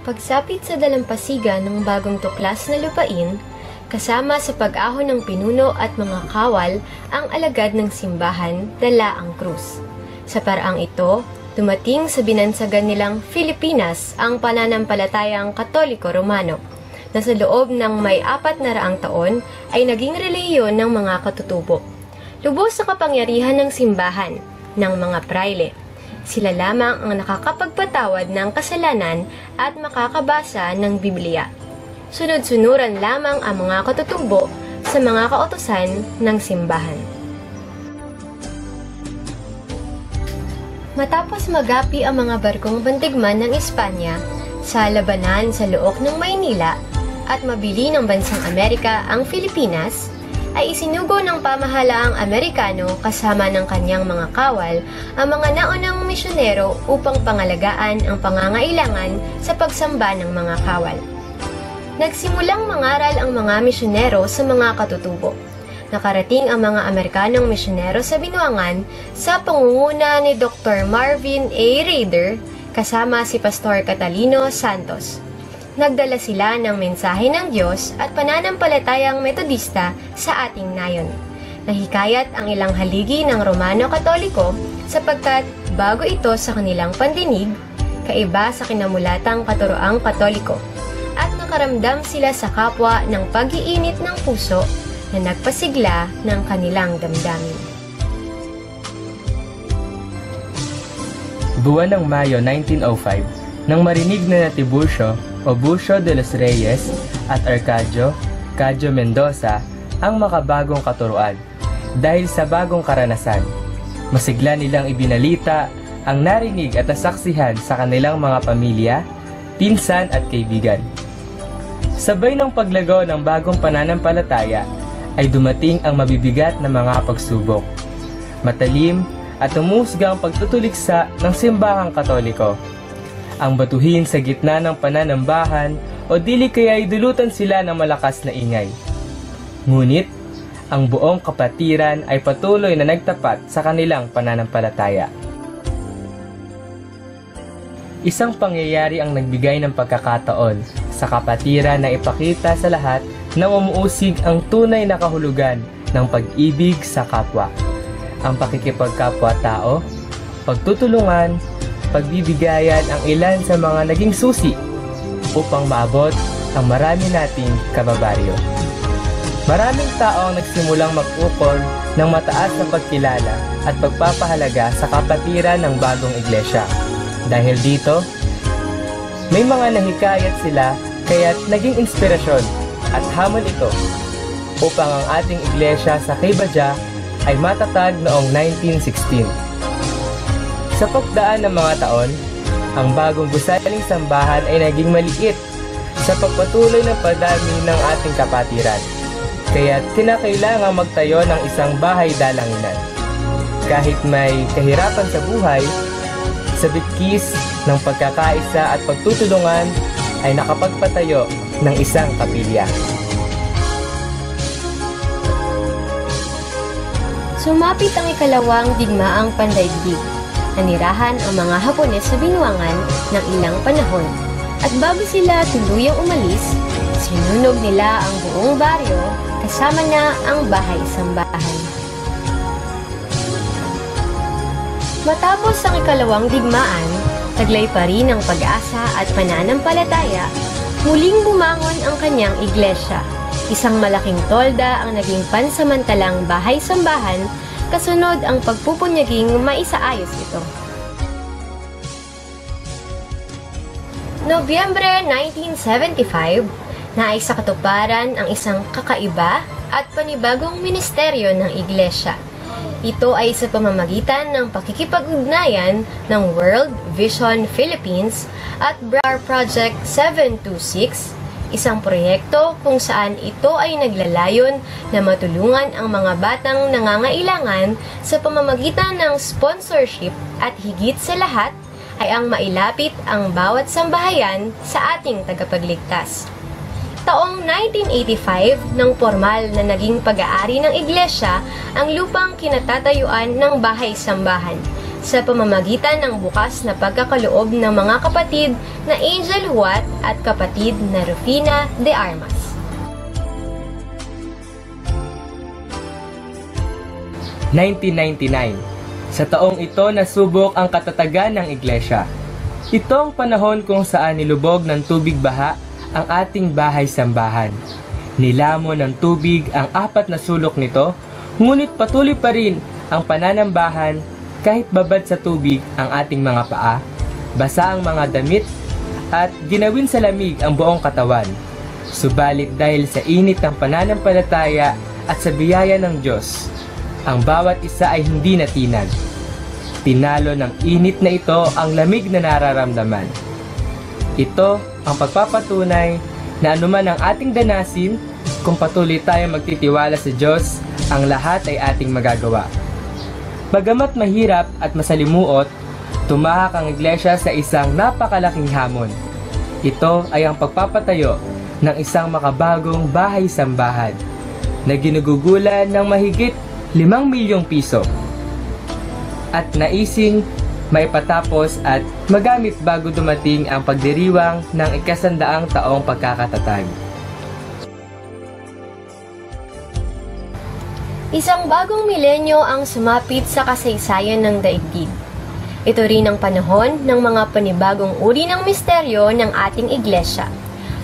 Pagsapit sa dalampasigan ng bagong tuklas na lupain, kasama sa pag-ahon ng pinuno at mga kawal ang alagad ng simbahan, dala ang krus. Sa paraang ito, dumating sa binansagan nilang Pilipinas ang pananampalatayang Katoliko-Romano, na sa loob ng may 400 taon ay naging relihiyon ng mga katutubo. Lubos sa kapangyarihan ng simbahan, ng mga prayle. Sila lamang ang nakakapagpatawad ng kasalanan at makakabasa ng Biblia. Sunod-sunuran lamang ang mga katutubo sa mga kautusan ng simbahan. Matapos magapi ang mga barkong bantigman ng Espanya sa labanan sa Look ng Maynila at mabili ng bansang Amerika ang Pilipinas, ay isinugo ng pamahalaang Amerikano kasama ng kanyang mga kawal ang mga naunang misyonero upang pangalagaan ang pangangailangan sa pagsamba ng mga kawal. Nagsimulang mangaral ang mga misyonero sa mga katutubo. Nakarating ang mga Amerikanong misyonero sa Binuangan sa pangunguna ni Dr. Marvin A. Rader kasama si Pastor Catalino Santos. Nagdala sila ng mensahe ng Diyos at pananampalatayang metodista sa ating nayon. Nahikayat ang ilang haligi ng Romano Katoliko sapagkat bago ito sa kanilang pandinig, kaiba sa kinamulatang katuroang Katoliko, at nakaramdam sila sa kapwa ng pag-iinit ng puso na nagpasigla ng kanilang damdamin. Buwan ng Mayo 1905, nang marinig na Tiburcio o Bucio de los Reyes at Arcadio Cadio Mendoza ang makabagong katuruan. Dahil sa bagong karanasan, masigla nilang ibinalita ang narinig at nasaksihan sa kanilang mga pamilya, pinsan at kaibigan. Sabay ng paglagaw ng bagong pananampalataya ay dumating ang mabibigat na mga pagsubok. Matalim at umusgang pagtutuliksa ng simbahang Katoliko. Ang batuhin sa gitna ng pananambahan o dili kaya'y dulutan sila ng malakas na ingay. Ngunit, ang buong kapatiran ay patuloy na nagtapat sa kanilang pananampalataya. Isang pangyayari ang nagbigay ng pagkakataon sa kapatiran na ipakita sa lahat na umuusig ang tunay na kahulugan ng pag-ibig sa kapwa. Ang pakikipagkapwa-tao, pagtutulungan, pagbibigayan ang ilan sa mga naging susi upang maabot ang marami nating kababaryo. Maraming tao ang nagsimulang mag-ukol ng mataas na pagkilala at pagpapahalaga sa kapatiran ng bagong iglesia. Dahil dito, may mga nahikayat sila kaya't naging inspirasyon at hamon ito upang ang ating iglesia sa Quibadá ay matatag noong 1916. Sa pagdaan ng mga taon, ang bagong gusaling sambahan ay naging maliit sa pagpatuloy ng padami ng ating kapatiran. Kaya kinakailangang magtayo ng isang bahay dalanginan. Kahit may kahirapan sa buhay, sa bitkis ng pagkakaisa at pagtutulungan ay nakapagpatayo ng isang kapilya. Sumapit ang ikalawang digmaang pandaigdig. Nanirahan ang mga Hapones sa Binuangan ng ilang panahon at bago sila tuluyang umalis, sinunog nila ang buong baryo kasama na ang bahay-sambahan. Matapos ang ikalawang digmaan, taglay pa rin ang pag-asa at pananampalataya, muling bumangon ang kanyang iglesia. Isang malaking tolda ang naging pansamantalang bahay-sambahan. Kasunod ang pagpupunyaging maisaayos ito. Nobyembre 1975, naisa katuparan ang isang kakaiba at panibagong ministeryo ng iglesia. Ito ay sa pamamagitan ng pakikipag-ugnayan ng World Vision Philippines at BRAR Project 726, isang proyekto kung saan ito ay naglalayon na matulungan ang mga batang nangangailangan sa pamamagitan ng sponsorship at higit sa lahat ay ang mailapit ang bawat sambahayan sa ating tagapagligtas. Taong 1985 nang formal na naging pag-aari ng iglesia ang lupang kinatatayuan ng bahay-sambahan sa pamamagitan ng bukas na pagkakaloob ng mga kapatid na Angel Huat at kapatid na Rufina de Armas. Sa taong ito nasubok ang katatagan ng iglesia. Ito ang panahon kung saan nilubog ng tubig baha ang ating bahay-sambahan. Nilamon ng tubig ang 4 na sulok nito, ngunit patuloy pa rin ang pananambahan kahit babad sa tubig ang ating mga paa, basa ang mga damit, at ginawin sa lamig ang buong katawan. Subalit dahil sa init ng pananampalataya at sa biyaya ng Diyos, ang bawat isa ay hindi natinag. Tinalo ng init na ito ang lamig na nararamdaman. Ito ang pagpapatunay na anuman ang ating danasin, kung patuloy tayong magtitiwala sa Diyos, ang lahat ay ating magagawa. Bagamat mahirap at masalimuot, tumahak ang iglesia sa isang napakalaking hamon. Ito ay ang pagpapatayo ng isang makabagong bahay-sambahan na ginugugulan ng mahigit 5 milyong piso at naising maipatapos at magamit bago dumating ang pagdiriwang ng 100 taong pagkakatatag. Isang bagong milenyo ang sumapit sa kasaysayan ng daigdig. Ito rin ang panahon ng mga panibagong uri ng misteryo ng ating iglesia,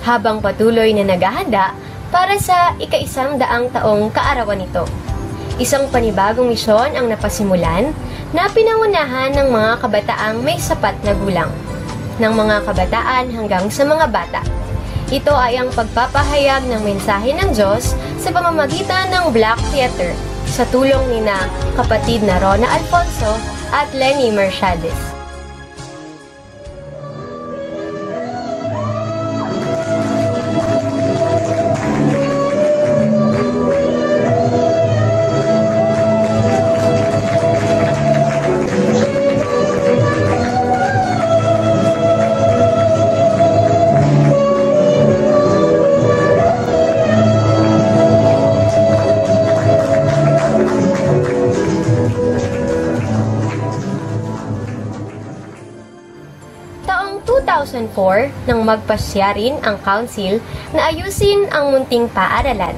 habang patuloy na naghahanda para sa 100 taong kaarawan nito. Isang panibagong misyon ang napasimulan na pinangunahan ng mga kabataang may sapat na gulang, ng mga kabataan hanggang sa mga bata. Ito ay ang pagpapahayag ng mensahe ng Diyos sa pamamagitan ng Black Theater sa tulong ni na kapatid na Rona Alfonso at Lenny Mercedes. Taong 2004 nang magpasya rin ang council na ayusin ang munting paaralan.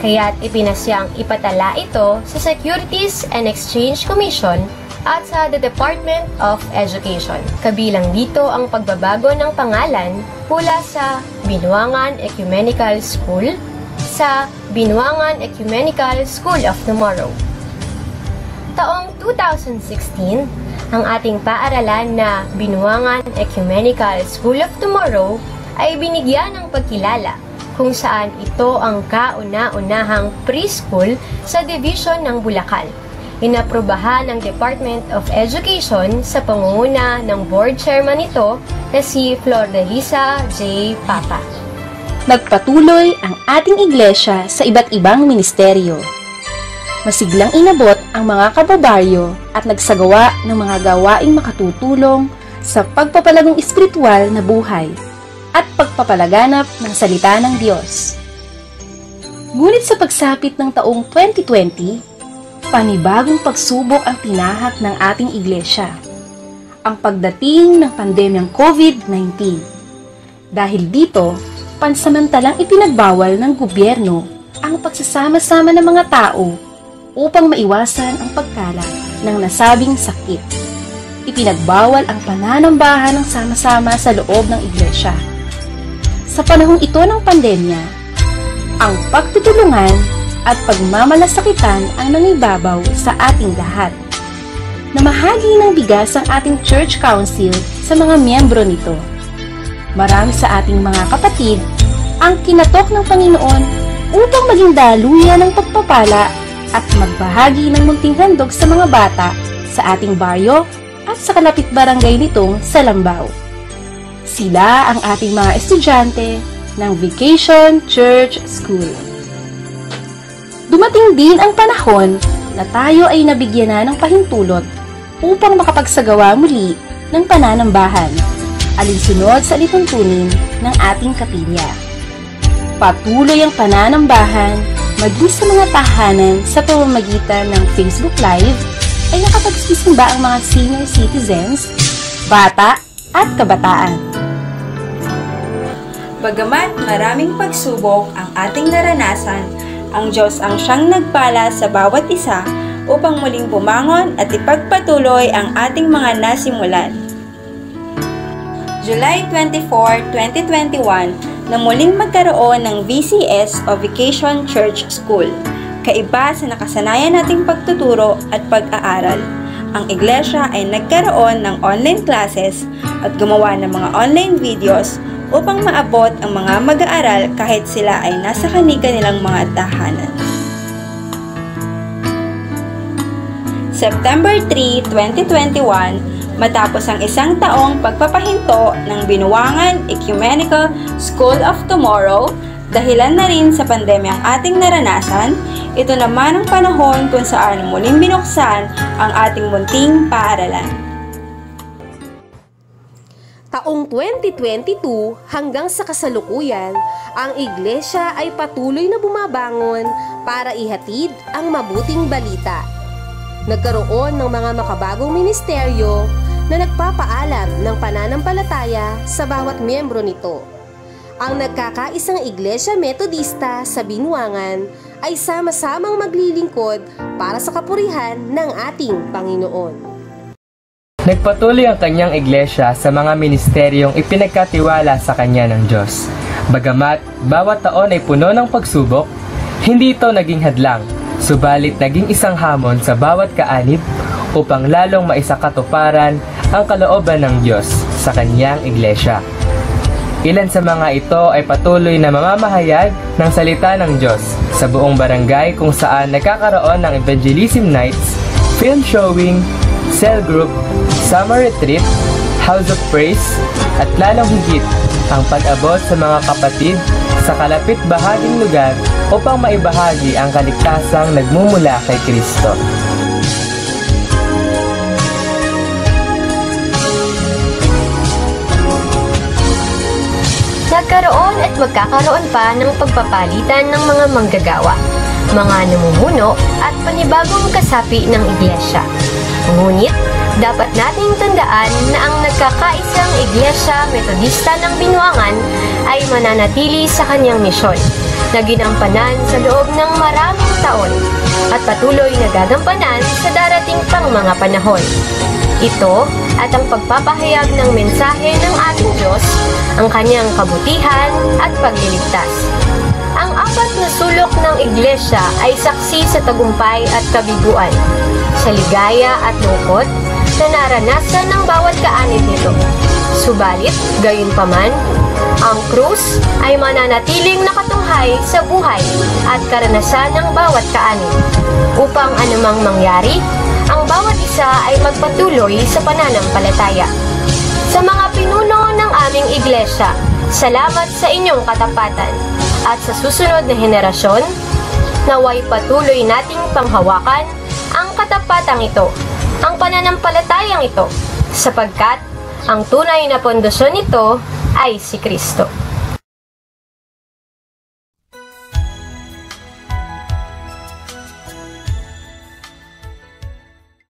Kaya't ipinasyang ipatala ito sa Securities and Exchange Commission at sa the Department of Education. Kabilang dito ang pagbabago ng pangalan mula sa Binuangan Ecumenical School sa Binuangan Ecumenical School of Tomorrow. Taong 2016, ang ating paaralan na Binuangan Ecumenical School of Tomorrow ay binigyan ng pagkilala kung saan ito ang kauna-unahang preschool sa division ng Bulacan. Inaprobahan ng Department of Education sa pangunguna ng board chairman nito na si Flordelisa J. Papa. Nagpatuloy ang ating iglesia sa iba't ibang ministeryo. Masiglang inabot ang mga kababaryo at nagsagawa ng mga gawaing makatutulong sa pagpapalagong espiritual na buhay at pagpapalaganap ng salita ng Diyos. Ngunit sa pagsapit ng taong 2020, panibagong pagsubok ang tinahak ng ating iglesia, ang pagdating ng pandemyang COVID-19. Dahil dito, pansamantalang ipinagbawal ng gobyerno ang pagsasama-sama ng mga tao upang maiwasan ang pagkalat ng nasabing sakit. Ipinagbawal ang pananambahan ng sama-sama sa loob ng iglesia. Sa panahong ito ng pandemya, ang pagtutulungan at pagmamalasakitan ang nangibabaw sa ating lahat. Namahagi ng bigas ang ating church council sa mga miyembro nito. Marami sa ating mga kapatid ang kinatok ng Panginoon upang maging daluyan ng pagpapala at magbahagi ng munting handog sa mga bata sa ating baryo at sa kalapit barangay nitong Salambao. Sila ang ating mga estudyante ng Vacation Church School. Dumating din ang panahon na tayo ay nabigyan na ng pahintulot upang makapagsagawa muli ng pananambahan, alinsunod sa lituntunin ng ating kapilya. Patuloy ang pananambahan maging sa mga tahanan sa pamamagitan ng Facebook Live, ay nakapagsisimba ang mga senior citizens, bata at kabataan. Bagamat maraming pagsubok ang ating naranasan, ang Diyos ang siyang nagpala sa bawat isa upang muling bumangon at ipagpatuloy ang ating mga nasimulan. July 24, 2021, na muling magkaroon ng VCS o Vacation Church School. Kaiba sa nakasanayan nating pagtuturo at pag-aaral. Ang iglesia ay nagkaroon ng online classes at gumawa ng mga online videos upang maabot ang mga mag-aaral kahit sila ay nasa kanilang mga tahanan. September 3, 2021, matapos ang isang taong pagpapahinto ng Binuangan Ecumenical School of Tomorrow, dahilan na rin sa pandemyang ating naranasan, ito naman ang panahon kung saan muling binuksan ang ating munting paaralan. Taong 2022 hanggang sa kasalukuyan, ang iglesia ay patuloy na bumabangon para ihatid ang mabuting balita. Nagkaroon ng mga makabagong ministeryo na nagpapaalam ng pananampalataya sa bawat miyembro nito. Ang nagkakaisang Iglesia Metodista sa Binuangan ay sama-samang maglilingkod para sa kapurihan ng ating Panginoon. Nagpatuloy ang kanyang iglesia sa mga ministeryong ipinagkatiwala sa kanya ng Diyos. Bagamat bawat taon ay puno ng pagsubok, hindi ito naging hadlang, subalit naging isang hamon sa bawat kaanib upang lalong maisakatuparan ang kalooban ng Diyos sa kanyang iglesia. Ilan sa mga ito ay patuloy na mamamahayag ng salita ng Diyos sa buong barangay kung saan nagkakaroon ng evangelism nights, film showing, cell group, summer retreat, house of praise, at lalong higit ang pag-abot sa mga kapatid sa kalapit bahaging lugar upang maibahagi ang kaligtasang nagmumula kay Kristo. Nagkaroon at magkakaroon pa ng pagpapalitan ng mga manggagawa, mga namumuno at panibagong kasapi ng iglesia. Ngunit, dapat nating tandaan na ang nagkakaisang Iglesia Metodista ng Binuangan ay mananatili sa kanyang misyon na ginampanan sa loob ng maraming taon at patuloy na gagampanan sa darating pang mga panahon. Ito at ang pagpapahayag ng mensahe ng ating Diyos, ang kanyang kabutihan at pagliligtas. Ang apat na sulok ng iglesia ay saksi sa tagumpay at kabiguan, sa ligaya at lungkot na naranasan ng bawat kaanib nito. Subalit, gayunpaman, ang krus ay mananatiling nakatunghay sa buhay at karanasan ng bawat kaanib. Upang anumang mangyari, ang bawat isa ay magpatuloy sa pananampalataya. Sa mga pinuno ng aming iglesia, salamat sa inyong katapatan. At sa susunod na henerasyon, naway patuloy nating panghawakan ang katapatang ito, ang pananampalatayang ito, sapagkat ang tunay na pundasyon nito ay si Kristo.